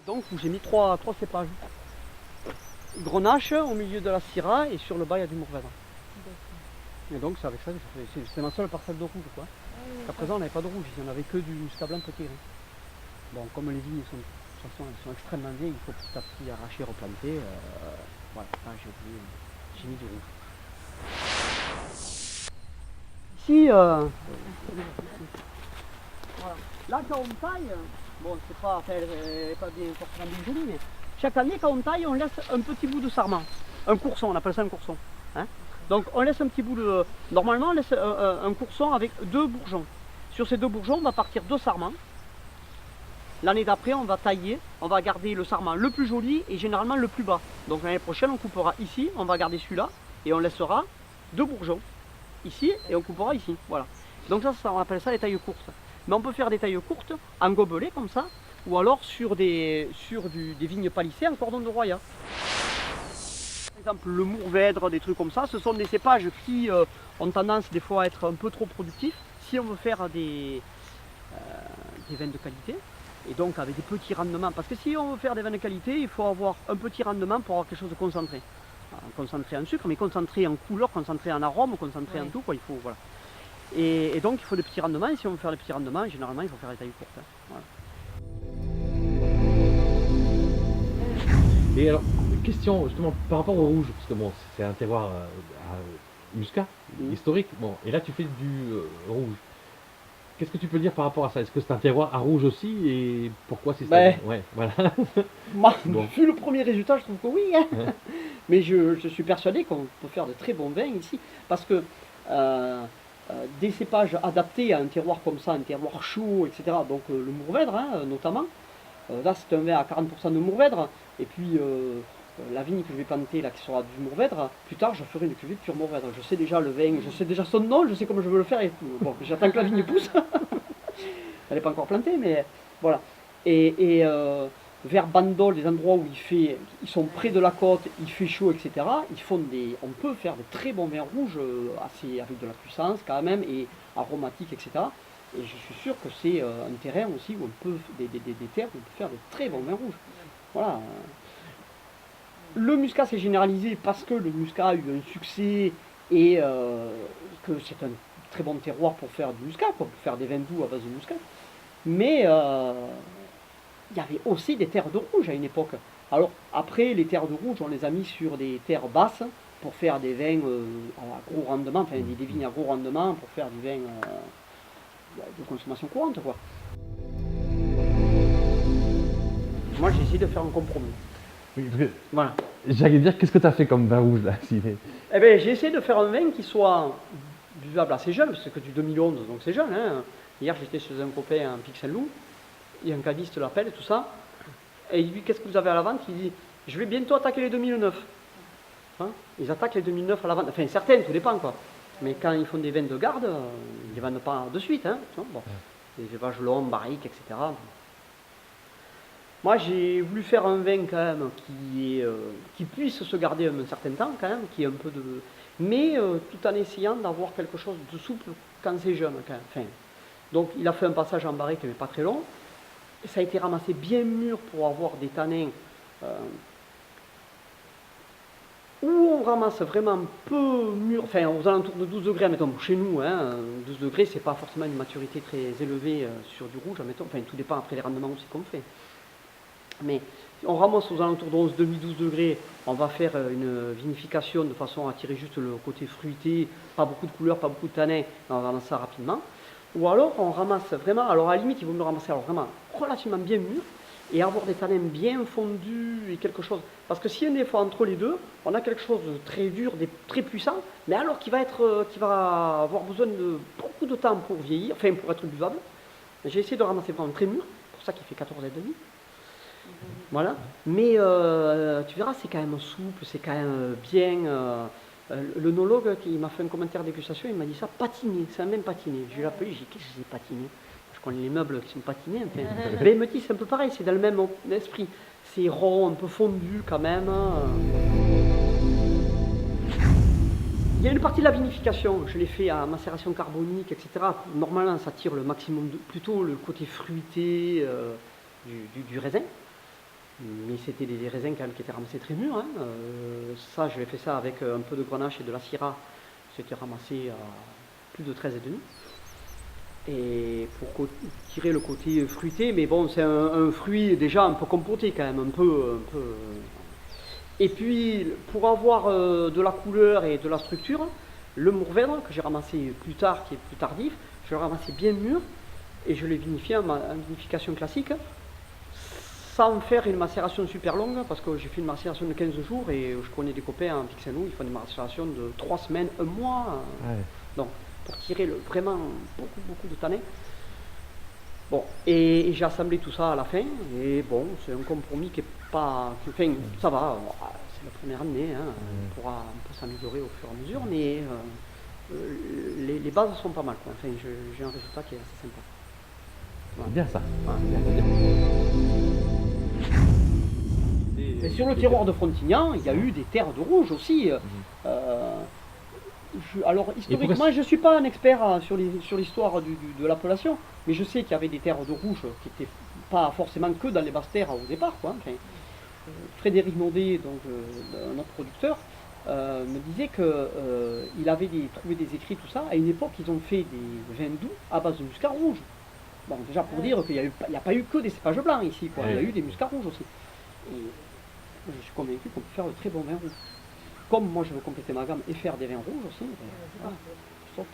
Donc j'ai mis trois cépages. Grenache au milieu de la Syrah et sur le bas il y a du Mourvèdre. Et donc c'est avec ça que je fais. C'est ma seule parcelle de rouge quoi. Jusqu'à présent on n'avait pas de rouge, il n'y en avait que du muscat blanc petit. Bon, comme les vignes sont, de toute façon, elles sont extrêmement vieilles, il faut petit à petit arracher, replanter. Voilà, là j'ai mis du rouge. Ici, voilà. Là quand on taille, bon c'est pas, elle n'est pas bien forcément bien jolie, mais chaque année quand on taille, on laisse un petit bout de sarment. Un courson, on appelle ça un courson. Hein, donc on laisse un petit bout de. Normalement on laisse un courson avec 2 bourgeons. Sur ces 2 bourgeons, on va partir 2 sarments. L'année d'après, on va tailler, on va garder le sarment le plus joli et généralement le plus bas. Donc l'année prochaine, on coupera ici, on va garder celui-là et on laissera 2 bourgeons ici et on coupera ici. Voilà. Donc ça, on appelle ça les tailles courtes. Mais on peut faire des tailles courtes en gobelet comme ça, ou alors sur des vignes palissées en cordon de Roya. Par exemple, le Mourvèdre, des trucs comme ça, ce sont des cépages qui ont tendance des fois à être un peu trop productifs si on veut faire des vins de qualité. Et donc avec des petits rendements, parce que si on veut faire des vins de qualité, il faut avoir un petit rendement pour avoir quelque chose de concentré. Concentré en sucre, mais concentré en couleur, concentré en arôme, concentré en tout, quoi, il faut, voilà. Et donc il faut des petits rendements, et si on veut faire des petits rendements, généralement il faut faire des tailles courtes. Hein. Voilà. Et alors, question justement par rapport au rouge, parce que bon, c'est un terroir muscat, historique, bon, et là tu fais du rouge. Qu'est-ce que tu peux dire par rapport à ça? Est-ce que c'est un terroir à rouge aussi et pourquoi c'est ça? Ouais, voilà. Bon. Vu le premier résultat, je trouve que oui. Hein. Mais je suis persuadé qu'on peut faire de très bons vins ici. Parce que des cépages adaptés à un terroir comme ça, un terroir chaud, etc. Donc le Mourvèdre hein, notamment. Là c'est un vin à 40% de Mourvèdre. Et puis la vigne que je vais planter là qui sera du Mourvèdre, plus tard je ferai une cuvée de pur Mourvèdre. Je sais déjà le vin, je sais déjà son nom, je sais comment je veux le faire et tout. Bon, j'attends que la vigne pousse. Elle n'est pas encore plantée, mais voilà. Et vers Bandol, des endroits où ils sont près de la côte, il fait chaud, etc. On peut faire de très bons vins rouges, avec de la puissance quand même, et aromatiques, etc. Et je suis sûr que c'est un terrain aussi où on peut, des terres où on peut faire de très bons vins rouges. Voilà. Le muscat s'est généralisé parce que le muscat a eu un succès et que c'est un très bon terroir pour faire du muscat, pour faire des vins doux à base de muscat. Mais il y avait aussi des terres de rouge à une époque. Alors après, les terres de rouge, on les a mis sur des terres basses pour faire des vins à gros rendement, enfin des vignes à gros rendement, pour faire du vin de consommation courante, quoi. Moi, j'ai essayé de faire un compromis. Oui, parce que voilà. J'allais dire, qu'est-ce que tu as fait comme vin rouge là? Eh bien, j'ai essayé de faire un vin qui soit buvable assez jeune, parce que c'est que du 2011, donc c'est jeune. Hein. Hier, j'étais chez un copain en Pic-Saint-Loup, il y a un caviste l'appelle et tout ça, et il dit qu'est-ce que vous avez à la vente? Il dit je vais bientôt attaquer les 2009. Hein, ils attaquent les 2009 à la vente, enfin certaines, tout dépend quoi. Mais quand ils font des vins de garde, ils ne les vendent pas de suite. Hein. Bon, des vaches longs, barriques, etc. Moi j'ai voulu faire un vin quand même qui puisse se garder un certain temps quand même, qui est un peu de. Mais tout en essayant d'avoir quelque chose de souple quand c'est jeune quand même. Enfin, donc il a fait un passage en barrique mais pas très long. Ça a été ramassé bien mûr pour avoir des tanins où on ramasse vraiment peu mûr, enfin aux alentours de 12 degrés, mettons, chez nous, hein, 12 degrés c'est pas forcément une maturité très élevée sur du rouge, admettons. Enfin tout dépend après les rendements aussi qu'on fait. Mais on ramasse aux alentours de 11, demi, 12 degrés, on va faire une vinification de façon à tirer juste le côté fruité, pas beaucoup de couleurs, pas beaucoup de tanins, on ramasse ça rapidement. Ou alors on ramasse vraiment, alors à la limite il vaut mieux ramasser alors vraiment relativement bien mûr et avoir des tanins bien fondus et quelque chose. Parce que si on est entre les deux, on a quelque chose de très dur, très puissant, mais alors qui va avoir besoin de beaucoup de temps pour vieillir, enfin pour être buvable. J'ai essayé de ramasser vraiment très mûr, c'est pour ça qu'il fait 14 et demi. Voilà, mais tu verras, c'est quand même souple, c'est quand même bien. L'œnologue qui m'a fait un commentaire dégustation, il m'a dit ça patiné, ça a même patiné. Je l'ai appelé, j'ai dit qu'est-ce que c'est patiné? Je connais les meubles qui sont patinés. Enfin. Mais il me dit c'est un peu pareil, c'est dans le même esprit. C'est rond, un peu fondu quand même. Il y a une partie de la vinification, je l'ai fait à macération carbonique, etc. Normalement, ça tire le maximum, plutôt le côté fruité du raisin. Mais c'était des raisins quand même qui étaient ramassés très mûrs. Hein. Ça, j'avais fait ça avec un peu de grenache et de la syrah. C'était ramassé à plus de 13,5. Et pour tirer le côté fruité, mais bon, c'est un fruit déjà un peu compoté quand même, un peu. Et puis, pour avoir de la couleur et de la structure, le Mourvèdre, que j'ai ramassé plus tard, qui est plus tardif, je l'ai ramassé bien mûr et je l'ai vinifié en vinification classique, sans faire une macération super longue, parce que j'ai fait une macération de 15 jours et je connais des copains en Pixelou, ils font des macérations de 3 semaines, un mois. Ouais. Donc, pour tirer vraiment beaucoup de tanins. Bon, et j'ai assemblé tout ça à la fin, et bon, c'est un compromis qui est pas. Enfin, ça va, c'est la première année, hein, on peut s'améliorer au fur et à mesure, mais les bases sont pas mal, quoi. Enfin, j'ai un résultat qui est assez sympa. C'est bien ça. Et sur le terroir de Frontignan, il y a eu des terres de rouge aussi. Alors historiquement, je ne suis pas un expert sur l'histoire de l'appellation, mais je sais qu'il y avait des terres de rouge qui n'étaient pas forcément que dans les basses terres au départ, quoi. Enfin, Frédéric Naudet, donc notre producteur, me disait qu'il avait trouvé des écrits, tout ça. À une époque, ils ont fait des vins doux à base de muscat rouge. Bon, déjà pour dire qu'il n'y a pas eu que des cépages blancs ici, quoi. Il y a eu des muscats rouges aussi. Et je suis convaincu qu'on peut faire de très bons vins rouges. Comme moi je veux compléter ma gamme et faire des vins rouges aussi, voilà, je saute.